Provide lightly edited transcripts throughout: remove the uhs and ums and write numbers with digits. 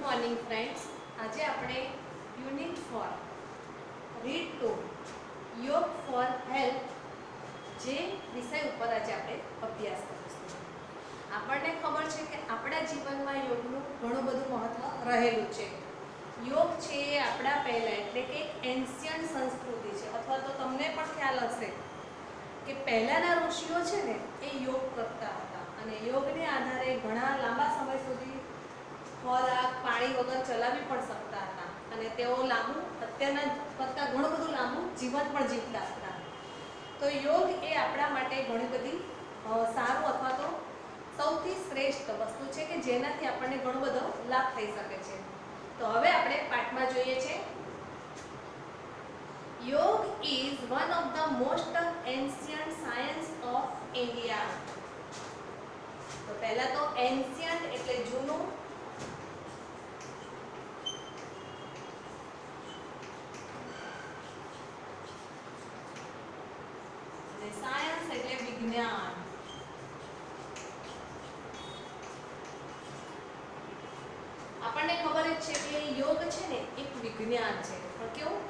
Morning friends. આજે આપણે unit 4 read two યોગ ફોર હેલ્થ જે વિષય ઉપર આજે આપણે અભ્યાસ કરીશું. આપણને ખબર છે કે આપણા જીવનમાં યોગનું ઘણું બધું મહત્વ રહેલું છે. યોગ છે એ આપણા પહેલાં એટલે કે એન્શિયન્ટ સંસ્કૃતિ છે, અથવા તો તમને પણ ખ્યાલ હશે કે પહેલાંના ઋષિઓ છે ને એ યોગ કરતા હતા અને યોગને આધારે ઘણા લાંબા સમય સુધી ખોરાક પાણી વગર ચલાવી પણ શકતા હતા અને તેઓ અત્યારના કરતાં ઘણું બધું લાંબુ જીવન પણ જીવતા હતા. તો યોગ એ આપણા માટે ઘણી બધી સારું અથવા તો સૌથી શ્રેષ્ઠ વસ્તુ છે કે જેનાથી આપણને ઘણો બધો લાભ થઈ શકે છે. તો હવે આપણે પાઠમાં જોઈએ છે. યોગ is one of the most ancient science of India. તો પહેલા તો એન્શિયન્ટ એટલે જૂનું, સાયન્સ એટલે વિજ્ઞાન. આપણને ખબર જ છે કે યોગ છે ને એક વિજ્ઞાન છે, પણ કેવું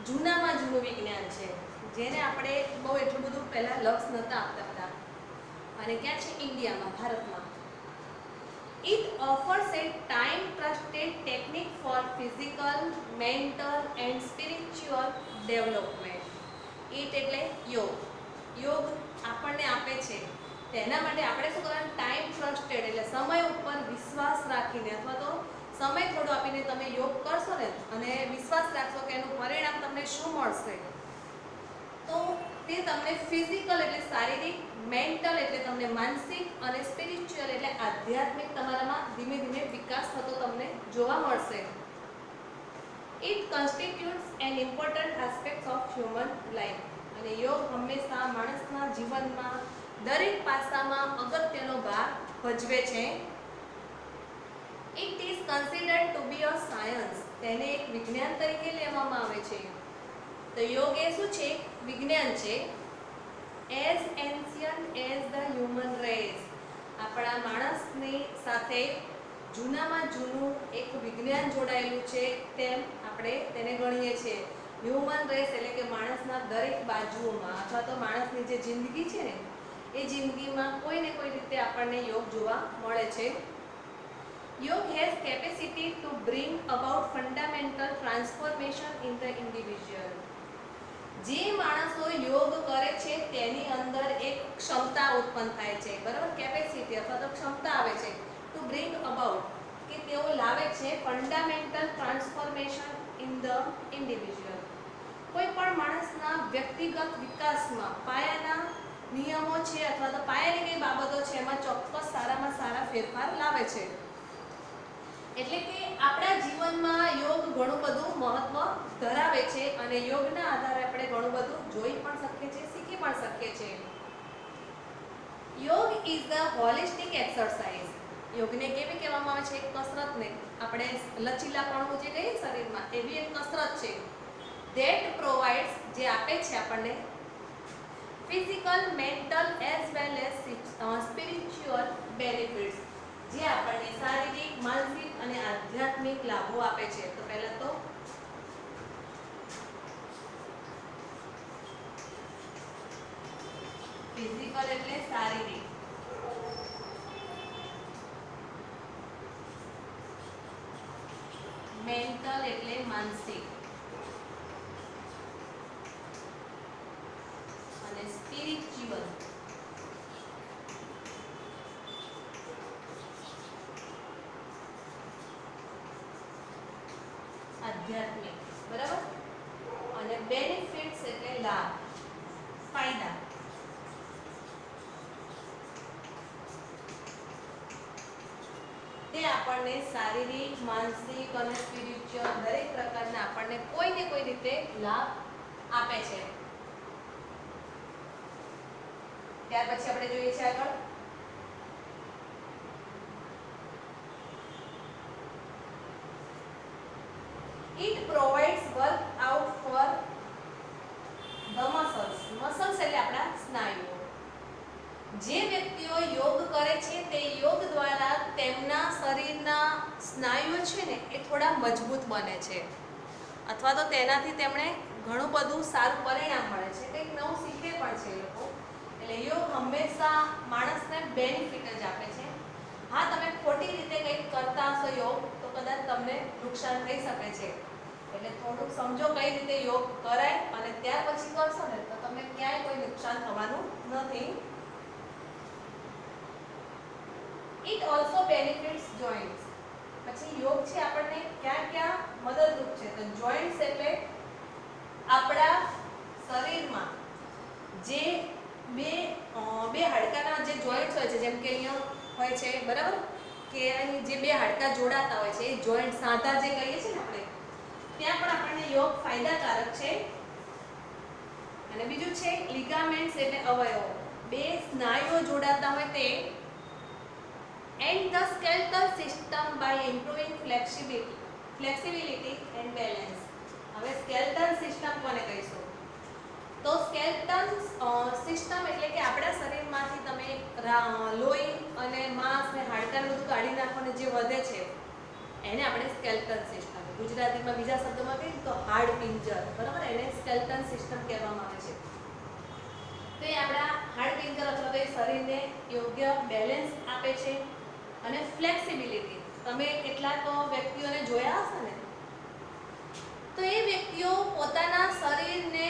જૂનામાં જૂનું વિજ્ઞાન છે જેને આપણે બહુ એટલું બધું પહેલા લક્ષ નહોતા આપતા હતા. અને ક્યાં છે? ઇન્ડિયામાં, ભારતમાં. It offers a time-trusted technique for physical, mental and spiritual development. It એટલે યોગ. યોગ આપણને આપે છે તેના માટે આપણે શું કરવાનું? ટાઈમ ટ્રસ્ટેડ એટલે સમય ઉપર વિશ્વાસ રાખીને અથવા તો સમય થોડો આપીને તમે યોગ કરશો ને અને વિશ્વાસ રાખશો કે એનું પરિણામ તમને શું મળશે, તો તે તમને ફિઝિકલ એટલે શારીરિક, મેન્ટલ એટલે તમને માનસિક અને સ્પિરિચ્યુઅલ એટલે આધ્યાત્મિક તમારામાં ધીમે ધીમે વિકાસ થતો તમને જોવા મળશે. It constitutes an important aspect of human life. અને યોગ હંમેશા માણસના જીવનમાં દરેક પાસામાં અગત્યનો ભાગ ભજવે છે. It is considered to be a science. તેને એક વિજ્ઞાન તરીકે લેવામાં આવે છે. તો યોગ એ શું છે? વિજ્ઞાન છે. As ancient as the human race. આપણા માણસની સાથે જૂનામાં જૂનું એક વિજ્ઞાન જોડાયેલું છે તેમ આપણે તેને ગણીએ છીએ. હ્યુમન રેસ એટલે કે માણસના દરેક બાજુઓમાં અથવા તો માણસની જે જિંદગી છે ને એ જિંદગીમાં કોઈ ને કોઈ રીતે આપણને યોગ જોવા મળે છે. યોગ has capacity to bring about fundamental transformation in the individual. જે માણસો યોગ કરે છે તેની અંદર એક ક્ષમતા ઉત્પન્ન થાય છે, બરાબર? કેપેસિટી અથવા તો ક્ષમતા આવે છે ટુ બ્રિંગ અબાઉટ, કે તેઓ લાવે છે fundamental transformation in the individual. કોઈ પણ માણસના વ્યક્તિગત વિકાસમાં પાયાના નિયમો છે અથવા તો પાયાની કઈ બાબતો છે એમાં ચોક્કસ સારામાં સારા ફેરફાર લાવે છે. એટલે કે આપણા જીવનમાં યોગ ઘણું બધું મહત્વ ધરાવે છે અને યોગના આધારે આપણે ઘણું બધું જોઈ પણ શકીએ છીએ, શીખી પણ શકીએ છીએ. યોગ ઇઝ ધ હોલિસ્ટિક એક્સરસાઇઝ. યોગને કેવી કહેવામાં આવે છે? એક કસરતને આપણે લચીલાપણું જે કહીએ શરીરમાં એવી એક કસરત છે. ધેટ પ્રોવાઇડ્સ, જે આપે છે આપણને physical, mental as well as spiritual benefits, જે આપણને શારીરિક, માનસિક અને આધ્યાત્મિક લાભો આપે છે. તો પહેલા તો ફિઝિકલ એટલે શારીરિક, મેન્ટલ એટલે માનસિક અને સ્પિરિચ્યુઅલ આધ્યાત્મિક, બરાબર? અને બેનિફિટ્સ એટલે લાભ, ફાયદા. તે આપણને શારીરિક, માનસિક અને સ્પિરિચ્યુઅલ દરેક પ્રકારના આપણને કોઈ ને કોઈ રીતે લાભ આપે છે. ત્યાર પછી આપણે જોઈએ છે આગળ It provides work out for the muscles. Muscles એટલે આપણા સ્નાયુઓ. જે વ્યક્તિઓ યોગ કરે છે તે યોગ દ્વારા તેમના શરીરના સ્નાયુઓ છે ને એ થોડા મજબૂત બને છે, અથવા તો તેનાથી તેમણે ઘણું બધું સારું પરિણામ મળે છે, કંઈક નવું શીખે પણ છે એ લોકો. એટલે યોગ હંમેશા માણસને બેનિફિટ જ આપે છે. હા, તમે ખોટી રીતે કંઈક કરતા હશો યોગ તો કદાચ તમને નુકસાન થઈ શકે છે. એટલે થોડુંક સમજો કઈ રીતે યોગ કરાય અને ત્યાર પછી કરશો ને તો તમને ક્યાંય કોઈ નુકસાન થવાનું નથી. It also benefits joints. પછી યોગ છે આપણને ક્યાં ક્યાં મદદરૂપ છે? તો જોઇન્ટ્સ એટલે આપણા શરીરમાં જે બે હાડકાના જે જોઇન્ટ્સ હોય છે, જેમ કે અહીંયા હોય છે, બરાબર, કે અહીં જે બે હાડકા જોડાતા હોય છે એ જોઇન્ટ સાંધા જે કહીએ છીએ ને આપણે, ત્યાં પણ આપણને યોગ ફાયદાકારક છે. અને બીજું છે લિગામેન્ટ્સ એટલે અવયવો, બે સ્નાયુઓ જોડાતા હોય તે. And the skeletal system by improving flexibility and balance. હવે સ્કેલેટલ સિસ્ટમ કોને કહીશું? તો સ્કેલેટલ સિસ્ટમ એટલે કે આપણા શરીરમાંથી તમે લોહી અને માંસ ને હાડકાં બધું કાઢી નાખો ને જે વધે છે એને આપણે સ્કેલેટલ સિસ્ટમ, ગુજરાતીમાં બીજા શબ્દોમાં કહીએ તો હાડપિંજર, બરાબર, એને સ્કેલેટલ સિસ્ટમ કહેવામાં આવે છે. તો એ આપણા હાડપિંજર અથવા તો એ શરીરને યોગ્ય બેલેન્સ આપે છે. અને ફ્લેક્સિબિલિટી, તમે કેટલાક વ્યક્તિઓને જોયા હશે ને, તો એ વ્યક્તિઓ પોતાના શરીરને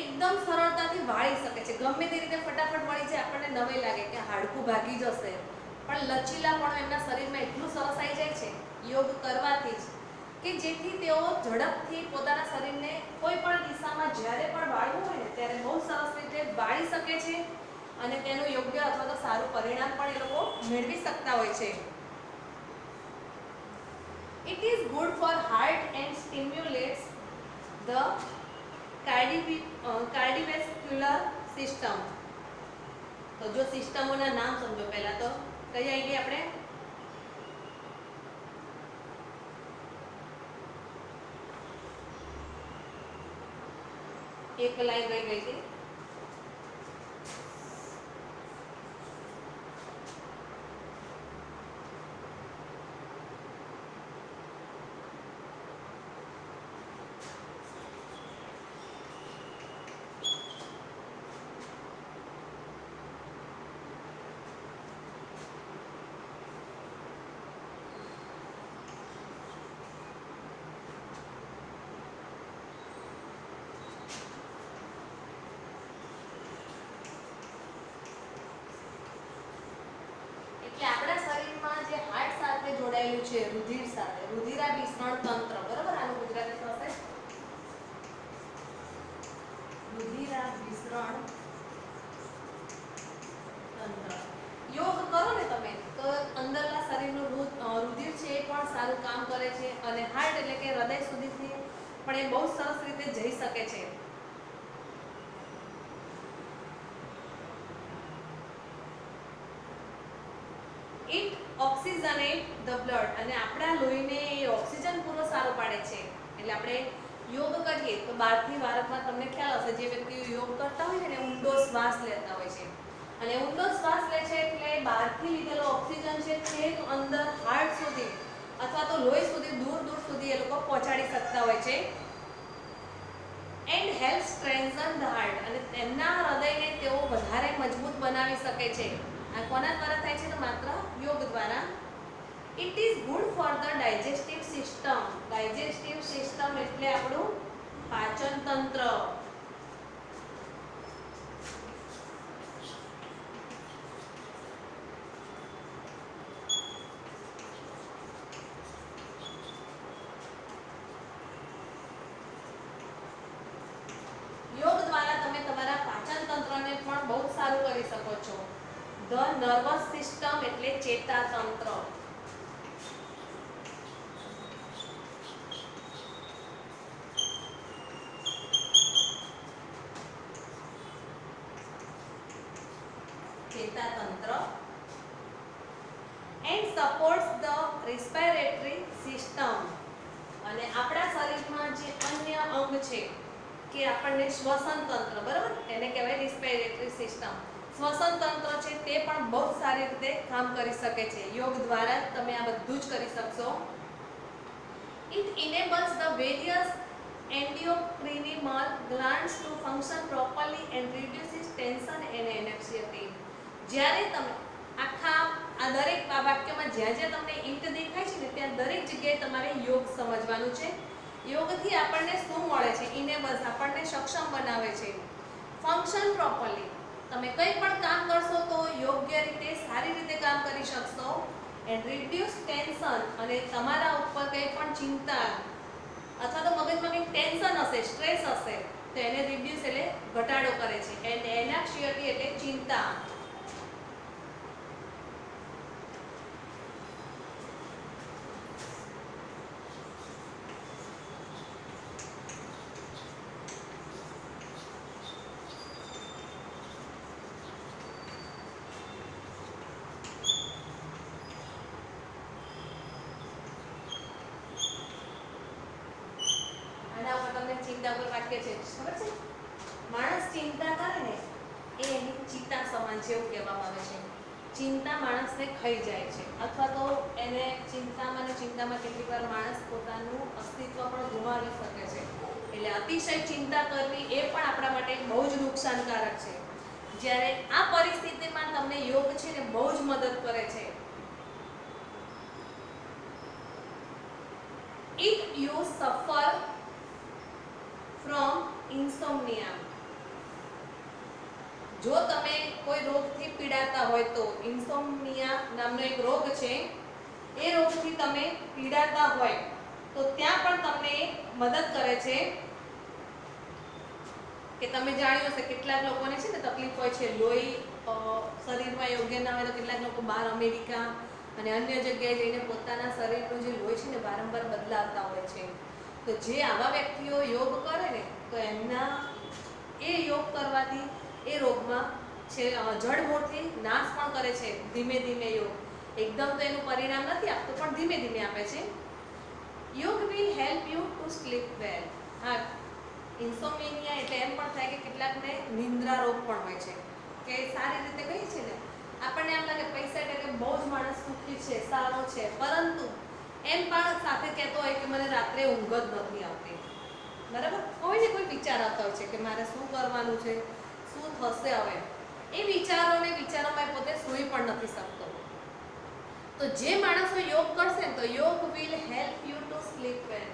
એકદમ સરળતાથી વાળી શકે છે, ગમે તે રીતે ફટાફટ વાળી જાય. આપણને નવાઈ લાગે કે હાડકું ભાગી જશે, પણ લચીલાપણું એમના શરીરમાં એટલું સરસ આવી જાય છે યોગ કરવાથી જ, કે જેથી તેઓ ઝડપથી પોતાના શરીરને કોઈ પણ દિશામાં જ્યારે પણ વાળવું હોય ને ત્યારે બહુ સરસ રીતે વાળી શકે છે અને તેનું યોગ્ય અથવા તો સારું પરિણામ પણ એ લોકો મેળવી શકતા હોય છે. It is good for heart and stimulates the cardiovascular system. તો જો સિસ્ટમોના નામ સમજો. પહેલા તો કઈ આવી ગઈ આપણે? એક લાઈન રહી ગઈ હતી. એટલે આપણા શરીરમાં જે હાર્ટ સાથે જોડાયેલું છે, રુધિર સાથે, રુધિરાભિસરણ તંત્ર, બરાબર, આનું ગુજરાતી થશે રુધિરાભિસરણ તંત્ર. યોગ કરો ને તમે તો અંદરના શરીરનું રુધિર છે એ પણ સારું કામ કરે છે અને હાર્ટ એટલે કે હૃદય સુધીથી પણ એ બહુ સરસ રીતે જઈ શકે છે. ઇટ ઓક્સિજનેટ ધ બ્લડ, અને આપણા લોહીને એ ઓક્સિજન પૂરો સારો પાડે છે. એટલે આપણે યોગ કરીએ તો બહારથી વારંવાર તમને ખ્યાલ હશે, જે વ્યક્તિઓ યોગ કરતા હોય ને ઊંડો શ્વાસ લેતા હોય છે, અને ઊંડો શ્વાસ લે છે એટલે બહારથી લીધેલો ઓક્સિજન છે છેક અંદર હાર્ટ સુધી અથવા તો લોહી સુધી દૂર દૂર સુધી એ લોકો પહોંચાડી શકતા હોય છે. And help strengthen the heart, અને તેમના હૃદયને તેઓ વધારે મજબૂત બનાવી શકે છે. આ કોના દ્વારા થાય છે? તો માત્ર યોગ દ્વારા. It is good for the digestive system. Digestive system એટલે આપણું પાચન તંત્ર. યોગ દ્વારા તમે તમારા પાચન તંત્રને પણ બહુ સારું કરી શકો છો. ધ નર્વસ સિસ્ટમ એટલે ચેતાતંત્ર. ચેતાતંત્ર. And supports the respiratory system, અને આપણા શરીરમાં જે અન્ય અંગ છે કે આપણને શ્વસન તંત્ર, બરાબર, એને કહેવાય રેસ્પિરેટરી સિસ્ટમ. શ્વસન તંત્ર છે તે પણ બહુ સારી રીતે કામ કરી શકે છે. યોગ દ્વારા તમે આ બધું જ કરી શકશો. It enables the various endocrinial glands to function properly and reduces tension and anxiety. જ્યારે તમે આ દરેક વાક્યમાં જ્યાં જ્યાં તમને ઈંટ દેખાય છે ને ત્યાં દરેક જગ્યાએ તમારે યોગ સમજવાનું છે. યોગથી આપણને શું મળે છે? ઇનેબલ્સ આપણને સક્ષમ બનાવે છે. ફંક્શન પ્રોપરલી તમે કંઈ પણ કામ કરશો તો યોગ્ય રીતે સારી રીતે કામ કરી શકશો. એન્ડ રિડ્યુસ ટેન્શન અને તમારા ઉપર કંઈ પણ ચિંતા અથવા તો મગજમાં કંઈક ટેન્શન હશે, સ્ટ્રેસ હશે તો એને રિડ્યુસ એટલે ઘટાડો કરે છે. એન્ડ એનાક્સિયટી એટલે ચિંતા. ચિંતા ઉપર વાક્ય છે ખબર છે? માણસ ચિંતા કરે ને એ એની ચિતા સમાન છે એવું કહેવામાં આવે છે. ચિંતા માણસને ખાઈ જાય છે અથવા તો એને ચિંતામાં કેટલીક વાર માણસ પોતાનું અસ્તિત્વ પણ ગુમાવી શકે છે. એટલે અતિશય ચિંતા કરવી એ પણ આપણા માટે બહુ જ નુકસાનકારક છે. જ્યારે આ પરિસ્થિતિમાં તમને યોગ છે ને બહુ જ મદદ કરે છે. If you suffer from insomnia, જો તમે કોઈ રોગથી પીડાતા હોય તો ઇન્સોમ્નિયા નામનો એક રોગ છે, એ રોગથી તમે પીડાતા હોય તો ત્યાં પણ તમને મદદ કરે છે. કે તમે જાણ્યું હશે કેટલાક લોકોને છે ને તકલીફ હોય છે, લોહી શરીરમાં યોગ્ય ના હોય તો કેટલાક લોકો બહાર અમેરિકા અને અન્ય જગ્યાએ જઈને પોતાના શરીરનું જે લોહી છે ને વારંવાર બદલાવતા હોય છે. તો જે આવા વ્યક્તિઓ યોગ કરે ને તો એમના એ યોગ કરવાથી એ રોગમાં છે જડમૂળથી નાશ પણ કરે છે. ધીમે ધીમે યોગ એકદમ તો એનું પરિણામ નથી આપતું પણ ધીમે ધીમે આપે છે. Yoga will help you to sleep well. હા, ઇન્સોમ્નિયા એટલે એમ પણ થાય કે કેટલાકને નિંદ્રા રોગ પણ હોય છે કે સારી રીતે કહીએ છે ને આપણને એમ લાગે પૈસા એટલે બહુ જ માણસ સુખી છે, સારો છે, પરંતુ એમ પણ સાથે કહેતો હોય કે મને રાત્રે ઊંઘ જ નથી આવતી. બરાબર? કોઈને કોઈ વિચાર આવતા હોય છે કે મારે શું કરવાનું છે, શું થશે હવે, એ વિચારોમાં પોતે સૂઈ પણ નથી શકતો. તો જે માણસો યોગ કરશે ને તો yoga will help you to sleep well.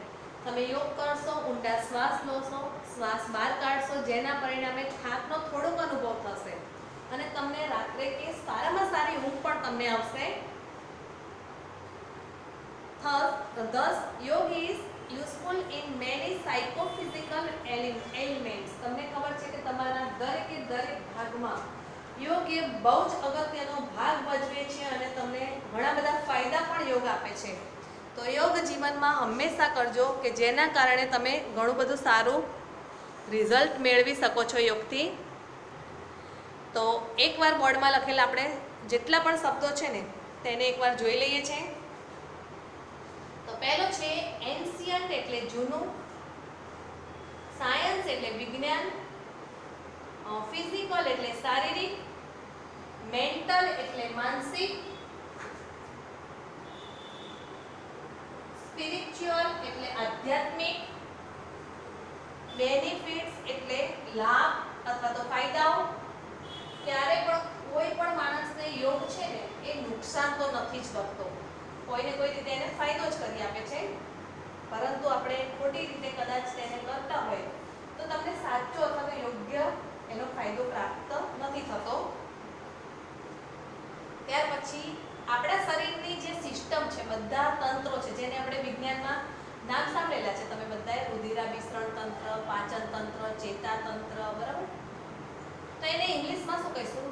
તમે યોગ કરશો, ઊંડા શ્વાસ લોશો, શ્વાસ બહાર કાઢશો, જેના પરિણામે થાકનો થોડોક અનુભવ થશે અને તમને રાત્રે કે સારામાં સારી ઊંઘ પણ તમને આવશે. Thus, yoga is useful in many psychophysical ailments. તમને ખબર છે કે તમારા દરેકે દરેક ભાગમાં યોગ એ બહુ જ અગત્યનો ભાગ ભજવે છે અને તમને ઘણા બધા ફાયદા પણ યોગ આપે છે. તો યોગ જીવનમાં હંમેશા કરજો કે જેના કારણે તમે ઘણું બધું સારું રિઝલ્ટ મેળવી શકો છો યોગથી. તો એકવાર બોર્ડમાં લખેલા આપણે જેટલા પણ શબ્દો છે ને તેને એકવાર જોઈ લઈએ છીએ. તો પહેલો છે એન્શિયન્ટ એટલે જૂનું, સાયન્સ એટલે વિજ્ઞાન, ફિઝિકલ એટલે શારીરિક, મેન્ટલ એટલે માનસિક, સ્પિરિચ્યુઅલ એટલે આધ્યાત્મિક, બેનિફિટ્સ એટલે લાભ અથવા તો ફાયદાઓ. ત્યારે પણ કોઈ પણ માણસને યોગ છે ને એ નુકસાન તો નથી જ કરતો, કોઈને કોઈ રીતે એને ફાયદો જ કરી આપે છે. પરંતુ આપણે ખોટી રીતે કદાચ તેને કરતા હોય તો તમને સાચો અથવા તો યોગ્ય એનો ફાયદો પ્રાપ્ત નથી થતો. ત્યાર પછી આપણા શરીરની જે સિસ્ટમ છે, બધા તંત્રો છે જેને આપણે વિજ્ઞાનમાં નામ સાંભળેલા છે તમે બધાએ, રુધિરાભિસરણ તંત્ર, પાચન તંત્ર, ચેતા તંત્ર, બરાબર? તો એને ઇંગ્લિશમાં શું કહીશું?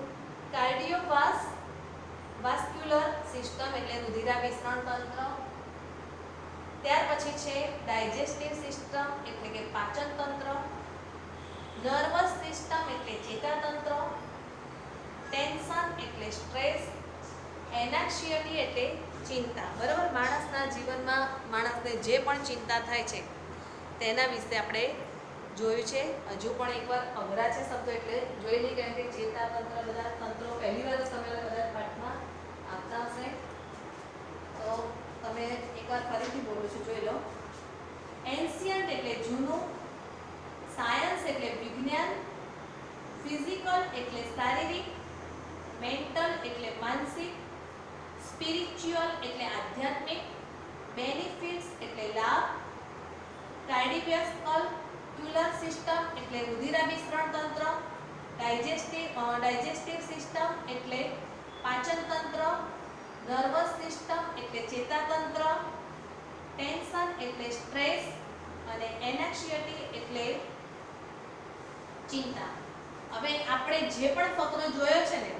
કાર્ડિયોવાસ્ક્યુલર સિસ્ટમ એટલે રુધિરાભિસરણ તંત્ર. ત્યાર પછી છે ડાયજેસ્ટિવ સિસ્ટમ એટલે કે પાચન તંત્ર, નર્વસ સિસ્ટમ એટલે ચેતા તંત્ર, ટેન્શન એટલે સ્ટ્રેસ, એનાક્સિયટી એટલે ચિંતા. બરાબર? માણસના જીવનમાં માણસને જે પણ ચિંતા થાય છે તેના વિશે આપણે જોયું છે. હજુ પણ એકવાર અઘરા છે શબ્દો એટલે જોઈ લઈએ, કારણ કે ચેતા તંત્ર બધા મેન્ટલ એટલે માનસિક, સ્પિરિચ્યુઅલ એટલે આધ્યાત્મિક, બેનિફિટ્સ એટલે લાભ, કાર્ડિયોવેસ્ક્યુલર સિસ્ટમ એટલે રુધિરાભિસરણ તંત્ર, ડાયજેસ્ટિવ સિસ્ટમ એટલે પાચન તંત્ર, નર્વસ સિસ્ટમ એટલે ચેતાતંત્ર, ટેન્શન એટલે સ્ટ્રેસ અને એનેક્સિટી એટલે ચિંતા. હવે આપણે જે પણ ફકરો જોયો છે ને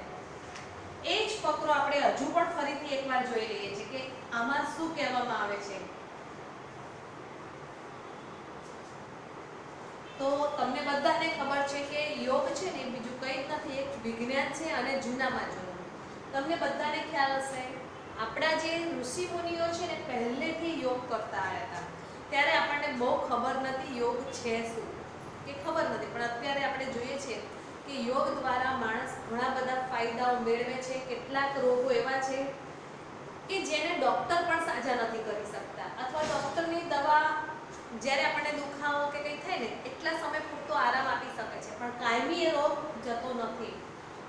એ જ ફકરો આપણે હજુ પણ ફરીથી એકવાર જોઈ લઈએ છીએ કે આમાં શું કહેવામાં આવે છે. તો તમને બધાને ખબર છે કે યોગ છે ને બીજું કંઈ જ નથી, એક વિજ્ઞાન છે અને જૂનામાં જૂનું. તમને બધાને ખ્યાલ હશે આપણા જે ઋષિ મુનિઓ છે ને પહેલેથી યોગ કરતા આવ્યા હતા, ત્યારે આપણને બહુ ખબર નથી યોગ છે શું કે ખબર નથી, પણ અત્યારે આપણે જોઈએ છીએ કે યોગ દ્વારા માણસ ઘણા બધા ફાયદાઓ મેળવે છે. કેટલાક રોગો એવા છે કે જેને ડૉક્ટર પણ સાજા નથી કરી શકતા, અથવા ડૉક્ટરની દવા જ્યારે આપણને દુખાવો કે કંઈ થાય ને એટલા સમય પૂરતો આરામ આપી શકે છે, પણ કાયમી એ રોગ જતો નથી.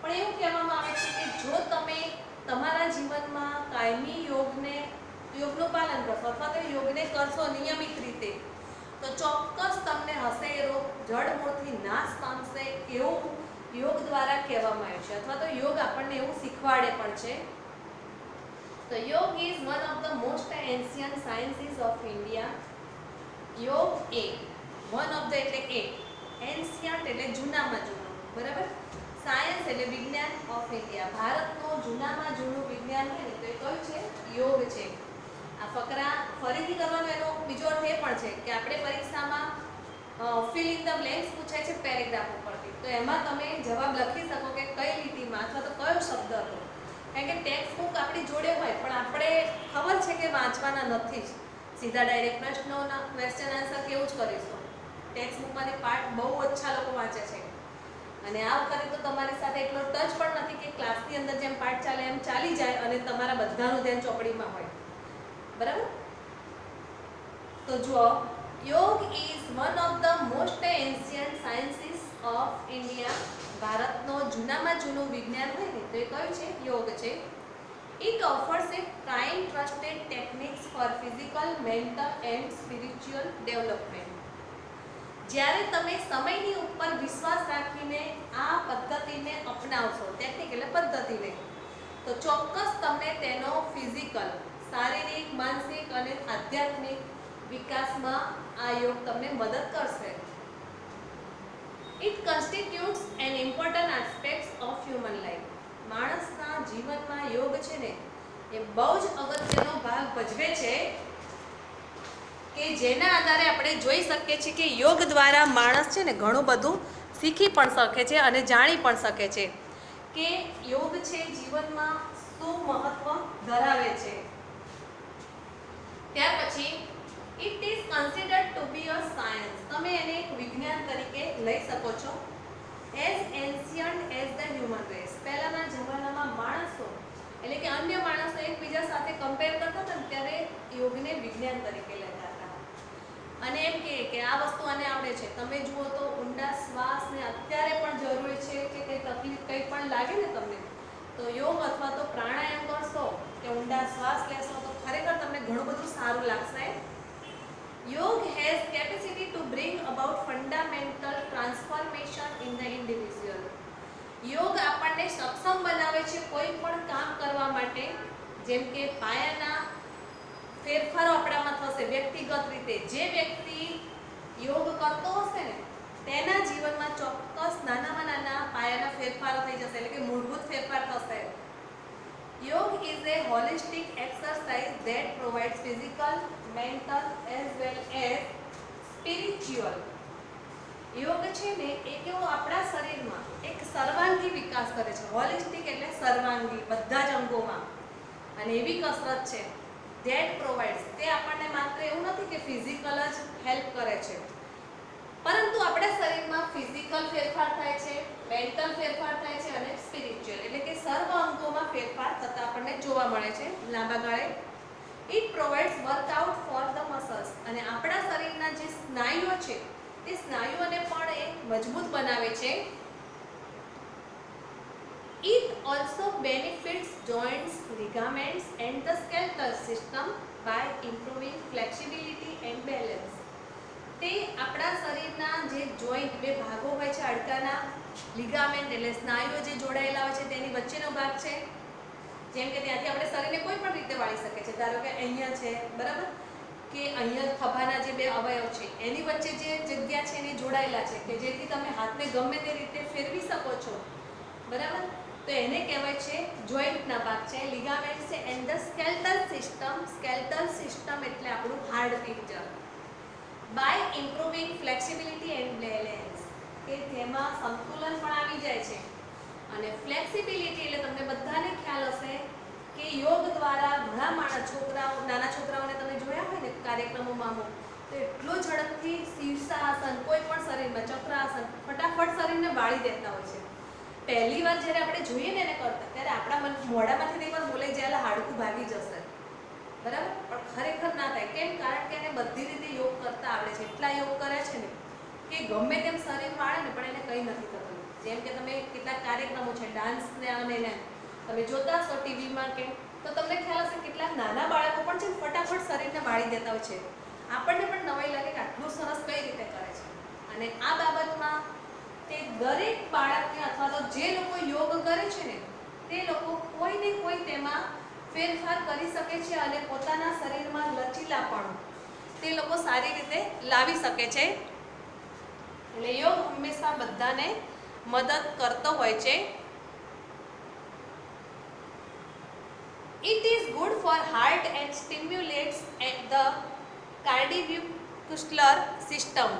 પણ એવું કહેવામાં આવે છે કે જો તમે તમારા જીવનમાં કાયમી યોગનું પાલન કરશો અથવા તો યોગને કરશો નિયમિત રીતે, તો ચોક્કસ તમને હશે એ રોગ જડમૂળથી નાશ પામશે, એવું યોગ દ્વારા કહેવામાં આવ્યું છે, અથવા તો યોગ આપણને એવું શીખવાડે પણ છે. તો યોગ is one of the most ancient sciences of India. યોગ એ વન ઓફ ધ એટલે એક, એન્શિયન્ટ એટલે જૂનામાં જૂનું, બરાબર, સાયન્સ એટલે વિજ્ઞાન ઓફ ઇન્ડિયા, ભારતનું જૂનામાં જૂનું વિજ્ઞાન છે ને તો એ કયું છે? યોગ છે. આ ફકરા ફરીથી કરવાનો એનો બીજો અર્થ એ પણ છે કે આપણે પરીક્ષામાં ફિલ ઇન ધ બ્લેન્ક્સ પૂછાય છે પેરેગ્રાફ ઉપરથી, તો એમાં તમે જવાબ લખી શકો કે કઈ લીટીમાં અથવા તો કયો શબ્દ હતો. કારણ કે ટેક્સ્ટ બુક આપણી જોડે હોય પણ આપણે ખબર છે કે વાંચવાના નથી જ, સીધા ડાયરેક્ટ પ્રશ્નોના ક્વેશ્ચન આન્સર કેવું જ કરીશું. ટેક્સ્ટ બુકમાંથી પાર્ટ બહુ ઓછા લોકો વાંચે છે, અને આ વખતે તો તમારી સાથે એટલો ટચ પણ નથી કે ક્લાસની અંદર જેમ પાઠ ચાલે એમ ચાલી જાય અને તમારા બધાનું ધ્યાન ચોપડીમાં હોય, બરાબર. તો જુઓ, યોગ is one of the most ancient sciences of India. ભારતનો જૂનામાં જૂનું વિજ્ઞાન હોય ને તો એ કયું છે? યોગ છે. It offers a kind trusted techniques for physical, mental and spiritual development. જ્યારે તમે સમયની ઉપર વિશ્વાસ રાખીને આ પદ્ધતિને અપનાવશો, ટેકનિક એટલે પદ્ધતિને, તો ચોક્કસ તમને તેનો ફિઝિકલ, શારીરિક, માનસિક અને આધ્યાત્મિક વિકાસમાં આ યોગ તમને મદદ કરશે. It constitutes an important aspects of human life. માણસના જીવનમાં યોગ છે ને એ બહુ જ અગત્યનો ભાગ ભજવે છે, કે જેના આધારે આપણે જોઈ શકીએ છીએ કે યોગ દ્વારા માણસ છે ને ઘણું બધું શીખી પણ શકે છે અને જાણી પણ શકે છે કે યોગ છે જીવનમાં શું મહત્વ ધરાવે છે. ત્યાર પછી it is considered to be a science. તમે એને એક વિજ્ઞાન તરીકે લઈ શકો છો. As ancient as the human race. પહેલાના જમાનામાં માણસો એટલે કે અન્ય માણસો એકબીજા સાથે કમ્પેર કરતા હતા ત્યારે યોગને વિજ્ઞાન તરીકે લેતા હતા અને એમ કે આ વસ્તુ આને આવડે છે. તમે જુઓ તો ઊંડા શ્વાસ ને અત્યારે પણ જરૂરી છે કે કંઈ તકલીફ કંઈ પણ લાગે ને તમને, તો યોગ અથવા તો પ્રાણાયામ કરશો કે ઊંડા શ્વાસ લેશો તો ખરેખર તમને ઘણું બધું સારું લાગશે. યોગ has capacity to bring about fundamental transformation in the individual. યોગ આપણને સક્ષમ બનાવે છે કોઈ પણ કામ કરવા માટે, જેમ કે પાયાના ફેરફારો આપણામાં થશે વ્યક્તિગત રીતે. જે વ્યક્તિ યોગ કરતો હશે ને તેના જીવનમાં ચોક્કસ નાનામાં નાના પાયાના ફેરફારો થઈ જશે, એટલે કે મૂળભૂત ફેરફાર થશે. યોગ is A holistic exercise that provides physical, mental as well as spiritual. યોગ છે ને એ કેવો આપણા શરીરમાં એક સર્વાંગી વિકાસ કરે છે. હોલિસ્ટિક એટલે સર્વાંગી, બધા જ અંગોમાં, અને એવી કસરત છે ધેટ પ્રોવાઇડ્સ. તે આપણને માત્ર એવું નથી કે ફિઝિકલ જ હેલ્પ કરે છે, પરંતુ આપણા શરીરમાં ફિઝિકલ ફેરફાર થાય છે, મેન્ટલ ફેરફાર થાય છે અને સ્પિરિચ્યુઅલ એટલે કે સર્વ અંગોમાં ફેરફાર થતા આપણને જોવા મળે છે લાંબા ગાળે. It provides workout for the muscles. અને આપણા શરીરના જે સ્નાયુઓ છે તે સ્નાયુઓને પણ એ મજબૂત બનાવે છે. It also benefits joints, ligaments and the skeletal system by improving flexibility and balance. તે આપણા શરીરના જે જોઈન્ટ બે ભાગો હોય છે હાડકાના, લિગામેન્ટ એટલે સ્નાયુઓ જે જોડાયેલા હોય છે તેની વચ્ચેનો ભાગ છે, જેમ કે ત્યાંથી આપણે શરીરને કોઈ પણ રીતે વાળી શકે છે. ધારો કે અહીંયા છે, બરાબર, કે અહીંયા ખભાના જે બે અવયવ છે એની વચ્ચે જે જગ્યા છે એને જોડાયેલા છે કે જેથી તમે હાથને ગમે તે રીતે ફેરવી શકો છો, બરાબર. તો એને કહેવાય છે જોઈન્ટના ભાગ છે, લિગામેન્ટ છે and the skeletal system. Skeletal system એટલે આપણું હાડ પિંજર. By improving flexibility and balance, કે જેમાં સંતુલન પણ આવી જાય છે અને ફ્લેક્સિબિલિટી એટલે તમને બધાને ખ્યાલ હશે કે યોગ દ્વારા ઘણા છોકરાઓ, નાના છોકરાઓને તમે જોયા હોય ને કાર્યક્રમોમાં તો એટલો ઝડપથી શીર્ષાસન, કોઈ પણ શરીરમાં ચક્રાસન ફટાફટ શરીરને વાળી દેતા હોય છે. પહેલી વાર જ્યારે આપણે જોઈએ ને એને કરતા ત્યારે આપણા મોઢામાંથી એકવાર બોલાઈ જાય હાડકું ભાગી જશે, બરાબર, પણ ખરેખર ના થાય. કેમ? કારણ કે એને બધી રીતે યોગ કરતા આવડે છે. એટલા યોગ કરે છે ને કે ગમે તેમ શરીર વાળે ને પણ એને કંઈ નથી થતું. જેમ કે તમે કેટલાક કાર્યક્રમો છે ડાન્સને અને એને તમે જોતા હશો ટીવીમાં કે, તો તમને ખ્યાલ હશે કેટલાક નાના બાળકો પણ છે ફટાફટ શરીરને વાળી દેતા હોય છે. આપણને પણ નવાઈ લાગે કે આટલું સરસ કઈ રીતે કરે છે. અને આ બાબતમાં તે દરેક બાળકને અથવા તો જે લોકો યોગ કરે છે ને તે લોકો કોઈ ને કોઈ તેમાં ફેરફાર કરી શકે છે અને પોતાના શરીરમાં લચીલાપણું તે લોકો સારી રીતે લાવી શકે છે. એટલે યોગ હંમેશા બધાને મદદ કરતો હોય છે. It is good for heart and stimulates the cardiovascular system.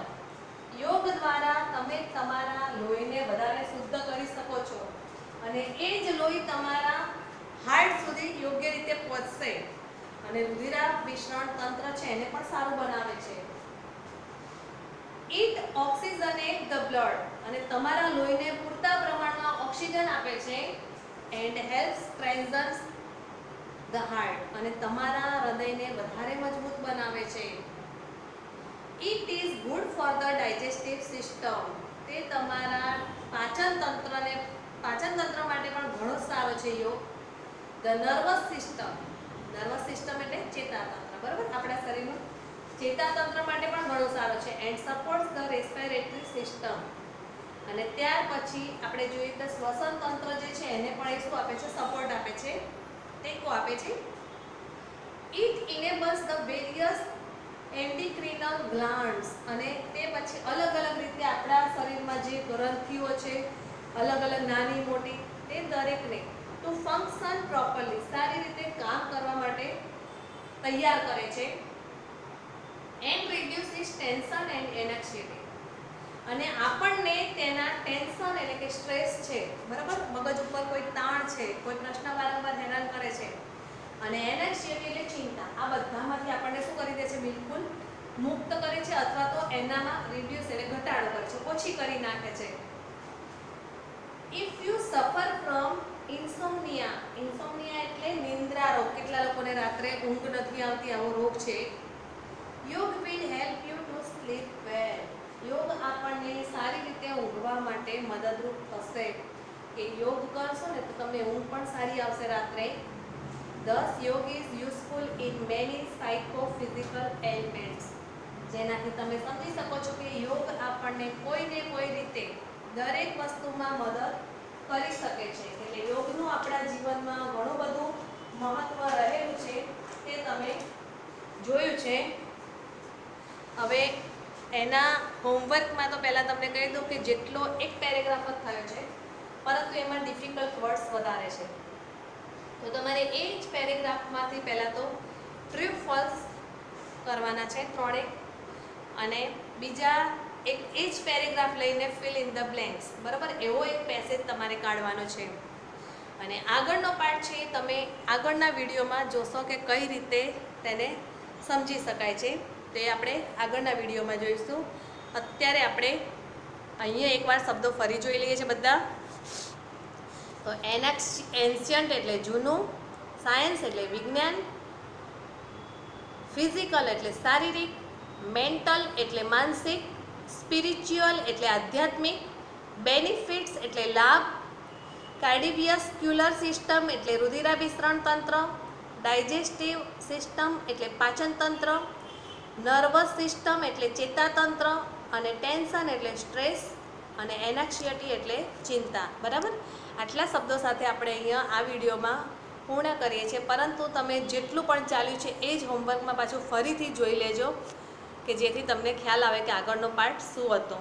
યોગ દ્વારા તમે તમારા લોહીને વધારે શુદ્ધ કરી શકો છો અને એ જ લોહી તમારા હાર્ટ સુધી યોગ્ય રીતે પહોંચશે અને રુધિરાભિસરણ તંત્ર છે એને પણ સારું બનાવે છે. It oxygenates the blood, અને તમારા લોહીને પૂરતા પ્રમાણમાં ઓક્સિજન આપે છે. And helps strengthens the heart, અને તમારા હૃદયને વધારે મજબૂત બનાવે છે. It is good for the digestive system. તે તમારા પાચન તંત્ર માટે પણ ઘણો સારો છે યોગ. The nervous system. Nervous system એટલે ચેતાતંત્ર, બરાબર, આપણા શરીરનું ચેતાતંત્ર માટે પણ ઘણો સારો છે. And supports the respiratory system. અને ત્યાર પછી આપણે જોઈએ તો શ્વસન તંત્ર જે છે એને પણ એ શું આપે છે? સપોર્ટ આપે છે, ટેકો આપે છે. It enables the various એન્ડિક્રિનલ ગ્લાન્ડ્સ, અને તે પછી અલગ અલગ રીતે આપણા શરીરમાં જે ગ્રંથિઓ છે અલગ અલગ નાની મોટી તે દરેકને ટુ ફંક્શન પ્રોપરલી, સારી રીતે કામ કરવા માટે તૈયાર કરે છે. એન્ડ રિડ્યુસિસ ટેન્શન એન્ડ એનેક્સિટી, અને આપણને તેના ટેન્શન એટલે કે સ્ટ્રેસ છે, બરાબર, મગજ ઉપર કોઈ તાણ છે, કોઈ પ્રશ્ન વારંવાર હેરાન કરે છે, અને એનેક્સિટી એટલે ચિંતા, આ બધામાંથી આપણને શું કરી દે છે? બિલકુલ મુક્ત કરે છે, અથવા તો એનામાં રિડ્યુસ એટલે ઘટાડો કરે છે, ઓછી કરી નાખે છે. ઇફ યુ સફર ફ્રોમ ઇન્સોમ્નિયા, ઇન્સોમ્નિયા એટલે નિંદ્રા રોગ, કેટલા લોકોને રાત્રે ઊંઘ નથી આવતી, આવો રોગ છે. Yoga will help you to sleep well. યોગ આપણને સારી રીતે ઊંઘવા માટે મદદરૂપ થશે. કે યોગ કરશો ને તો તમને ઊંઘ પણ સારી આવશે રાત્રે. Thus, yoga is useful in many psychophysical ailments. જેનાથી તમે સમજી શકો છો કે યોગ આપણને કોઈ ને કોઈ રીતે દરેક વસ્તુમાં મદદ કરી શકે છે. એટલે યોગનું આપણા જીવનમાં ઘણું બધું મહત્વ રહેલું છે તે તમે જોયું છે. હવે એના હોમવર્કમાં તો પહેલાં તમને કહી દઉં કે જેટલો એક પેરેગ્રાફ જ થયો છે, પરંતુ એમાં ડિફિકલ્ટ વર્ડ્સ વધારે છે. તો તમારે એ જ પેરેગ્રાફમાંથી પહેલાં તો ટ્રુ ફોલ્સ કરવાના છે ત્રણેક, અને બીજા એક એ જ પેરેગ્રાફ લઈને ફિલ ઇન ધ બ્લેન્ક્સ, બરાબર, એવો એક પેસેજ તમારે કાઢવાનો છે. અને આગળનો પાર્ટ છે તમે આગળના વિડીયોમાં જોશો કે કઈ રીતે તેને સમજી શકાય છે, તે આપણે આગળના વિડીયોમાં જોઈશું. અત્યારે આપણે અહીંયા એકવાર શબ્દો ફરી જોઈ લઈએ છીએ બધા. તો એન્શિયન્ટ એટલે જૂનું, સાયન્સ એટલે વિજ્ઞાન, ફિઝિકલ એટલે શારીરિક, મેન્ટલ એટલે માનસિક, સ્પિરિચ્યુઅલ એટલે આધ્યાત્મિક, બેનિફિટ્સ એટલે લાભ, કાર્ડિયોવાસ્ક્યુલર સિસ્ટમ એટલે રુધિરાભિસરણ તંત્ર, ડાયજેસ્ટિવ સિસ્ટમ એટલે પાચન તંત્ર, નર્વસ સિસ્ટમ એટલે ચેતાતંત્ર, અને ટેન્શન એટલે સ્ટ્રેસ, અને એનાક્સિયટી એટલે ચિંતા. બરાબર, આટલા શબ્દો સાથે આપણે અહીંયા આ વિડીયોમાં પૂર્ણ કરીએ છીએ. પરંતુ તમે જેટલું પણ ચાલ્યું છે એ જ હોમવર્કમાં પાછું ફરીથી જોઈ લેજો કે જેથી તમને ખ્યાલ આવે કે આગળનો પાર્ટ શું હતો.